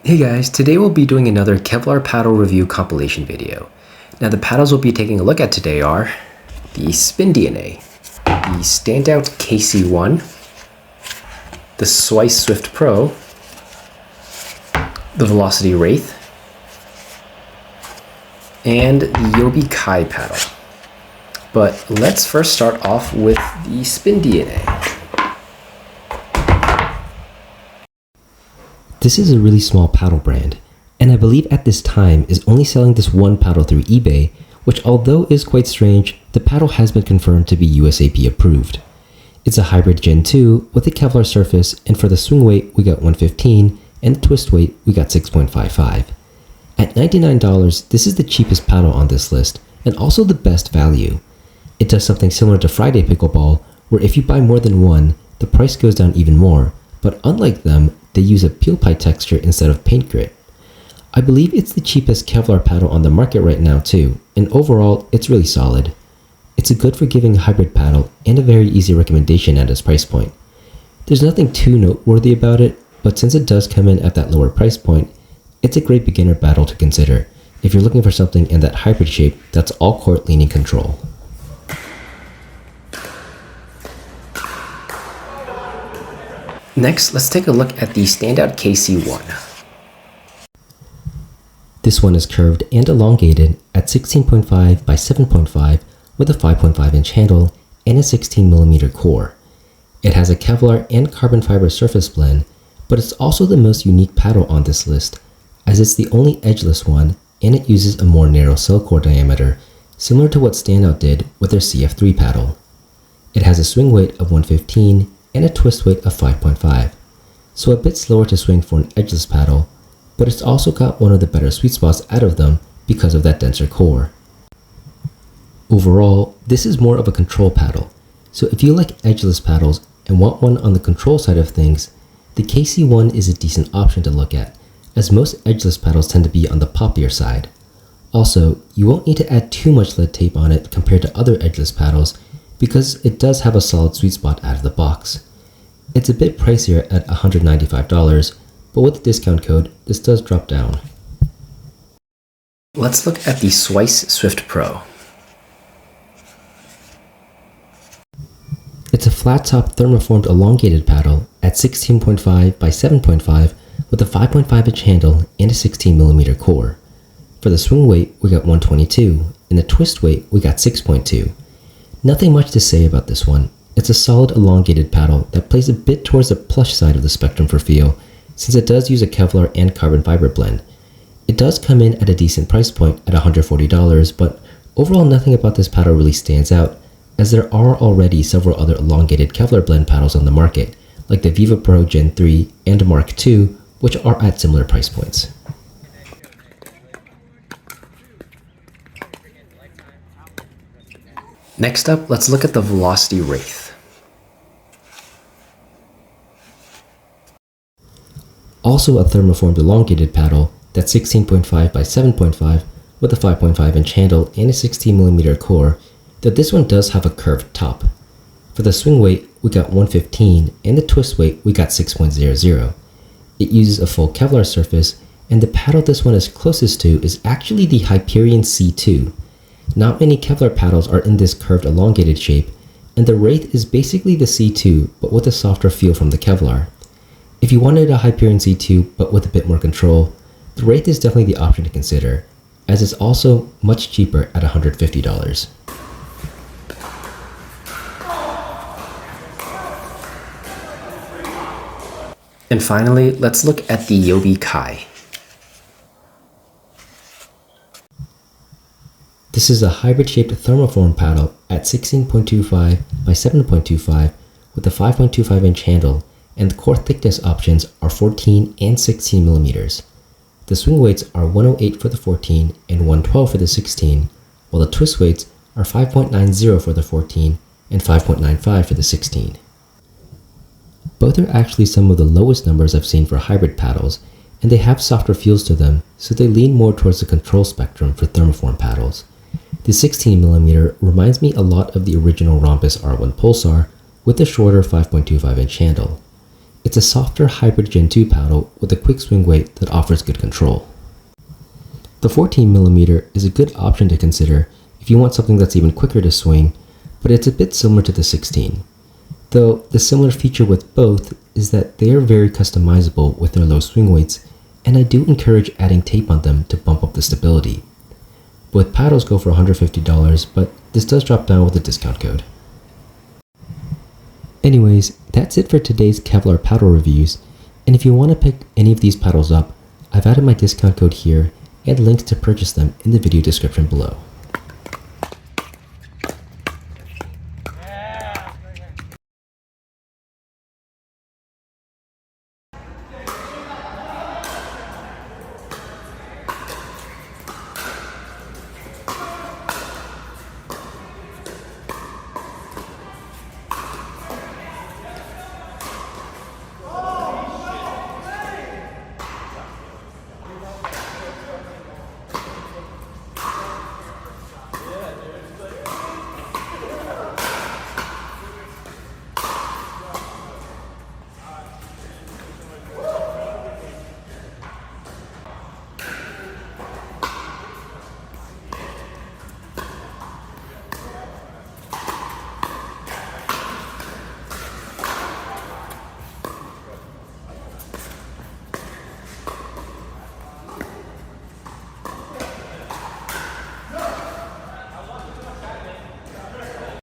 Hey guys, today we'll be doing another Kevlar paddle review compilation video. Now the paddles we'll be taking a look at today are the Spindna, the Standout KC1, the Swice Swift Pro, the Velocity Wraith, and the Yobi Kai paddle. But let's first start off with the Spindna. This is a really small paddle brand, and I believe at this time is only selling this one paddle through eBay, which although is quite strange, the paddle has been confirmed to be USAP approved. It's a hybrid Gen 2 with a Kevlar surface, and for the swing weight we got 115 and the twist weight we got 6.55. At $99, this is the cheapest paddle on this list, and also the best value. It does something similar to Friday Pickleball, where if you buy more than one, the price goes down even more, but unlike them, they use a peel pie texture instead of paint grit. I believe it's the cheapest Kevlar paddle on the market right now too, and overall, it's really solid. It's a good forgiving hybrid paddle and a very easy recommendation at its price point. There's nothing too noteworthy about it, but since it does come in at that lower price point, it's a great beginner paddle to consider if you're looking for something in that hybrid shape that's all court leaning control. Next, let's take a look at the Standout KC1. This one is curved and elongated at 16.5 by 7.5 with a 5.5 inch handle and a 16mm core. It has a Kevlar and carbon fiber surface blend, but it's also the most unique paddle on this list, as it's the only edgeless one and it uses a more narrow cell core diameter, similar to what Standout did with their CF3 paddle. It has a swing weight of 115 and a twist weight of 5.5, so a bit slower to swing for an edgeless paddle, but it's also got one of the better sweet spots out of them because of that denser core. Overall, this is more of a control paddle, so if you like edgeless paddles and want one on the control side of things, the KC1 is a decent option to look at, as most edgeless paddles tend to be on the poppier side. Also, you won't need to add too much lead tape on it compared to other edgeless paddles, because it does have a solid sweet spot out of the box. It's a bit pricier at $195, but with the discount code, this does drop down. Let's look at the Swice Swift Pro. It's a flat-top thermoformed elongated paddle at 16.5 by 7.5 with a 5.5 inch handle and a 16mm core. For the swing weight, we got 122, and the twist weight, we got 6.2. Nothing much to say about this one. It's a solid elongated paddle that plays a bit towards the plush side of the spectrum for feel, since it does use a Kevlar and carbon fiber blend. It does come in at a decent price point at $140, but overall nothing about this paddle really stands out, as there are already several other elongated Kevlar blend paddles on the market, like the Viva Pro Gen 3 and Mark II, which are at similar price points. Next up, let's look at the Velocity Wraith. Also a thermoformed elongated paddle that's 16.5 by 7.5 with a 5.5 inch handle and a 16mm core, though this one does have a curved top. For the swing weight, we got 115, and the twist weight, we got 6.00. It uses a full Kevlar surface, and the paddle this one is closest to is actually the Hyperion C2. Not many Kevlar paddles are in this curved elongated shape, and the Wraith is basically the C2 but with a softer feel from the Kevlar. If you wanted a Hyperion C2 but with a bit more control, the Wraith is definitely the option to consider, as it's also much cheaper at $150. And finally, let's look at the Yobi Kai. This is a hybrid-shaped thermoform paddle at 16.25 by 7.25 with a 5.25 inch handle, and the core thickness options are 14 and 16mm. The swing weights are 108 for the 14 and 112 for the 16, while the twist weights are 5.90 for the 14 and 5.95 for the 16. Both are actually some of the lowest numbers I've seen for hybrid paddles, and they have softer feels to them, so they lean more towards the control spectrum for thermoform paddles. The 16mm reminds me a lot of the original Rhombus R1 Pulsar with a shorter 5.25 inch handle. It's a softer hybrid Gen 2 paddle with a quick swing weight that offers good control. The 14mm is a good option to consider if you want something that's even quicker to swing, but it's a bit similar to the 16. Though the similar feature with both is that they are very customizable with their low swing weights, and I do encourage adding tape on them to bump up the stability. Both paddles go for $150, but this does drop down with a discount code. Anyways, that's it for today's Kevlar paddle reviews, and if you want to pick any of these paddles up, I've added my discount code here and links to purchase them in the video description below.